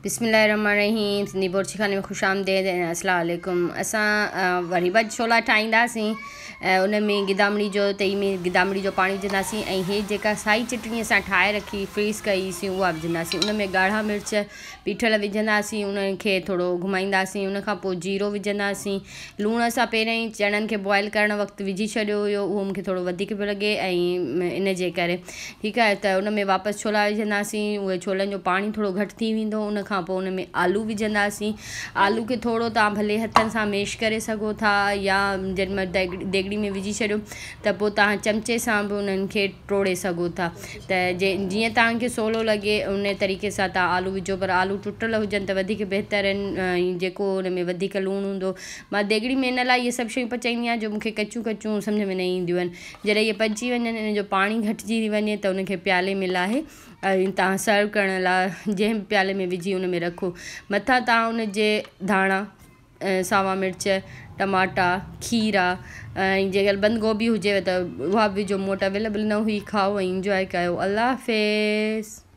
बिस्मिल्लाहिर्रहमानिर्रहीम। सिंधी बोरची खाने में खुश आमदेद। अस्सलाम वालेकुम। असां वरी ॿ छोला ठाहींदासीं। उन में गिदामड़ी जो तई में गिदामड़ी जो पाणी विझंदासीं ऐं हे जेका साई चटणी असां ठाहे रखी फ्रीज़ कईसीं उहा विझंदासीं। उन में ॻाढ़ा मिर्च पीठल विझंदासीं, उनखे थोरो घुमाईंदासीं। उन खां पोइ जीरो विझंदासीं। लूणु असां पहिरियों ई चणनि खे बॉइल करणु वक़्तु विझी छॾियो हुयो, उहो मूंखे थोरो वधीक पियो लॻे ऐं इन जे करे ठीकु आहे। त उन में वापसि छोला विझंदासीं। उहे छोलनि जो पाणी थोरो घटि थी वेंदो। उन खां पोइ उन में आलू विझंदासीं। आलू खे थोरो तव्हां भले हथनि सां मैश करे सघो था या जेॾीमहिल देॻड़ी में विझी छॾियो त पोइ तव्हां चमचे सां बि उन्हनि खे टोड़े सघो था। त जीअं तव्हांखे सवलो लॻे उन तरीक़े सां तव्हां आलू विझो, पर आलू टुटल हुजनि त वधीक बहितर आहिनि। जेको उन में वधीक लूणु हूंदो, मां देॻड़ी में इन लाइ इहे सभु शयूं पचाईंदी आहियां जो मूंखे कचूं कचूं सम्झ में न ईंदियूं आहिनि। जॾहिं इहे पची वञनि, इन जो पाणी घटिजी थी वञे त उनखे प्याले में लाहे ऐं तव्हां सर्व करण लाइ जंहिं प्याले में विझी उन में रखो। मथां तव्हां उन जे धाणा, सावा मिर्च, टमाटा, खीरा ऐं जेकर बंदि गोभी हुजेव त उहा बि विझो। मूं वटि अवेलेबल न हुई, खाओ ऐं इंजॉय कयो। अल्लाह हाफ़िज़।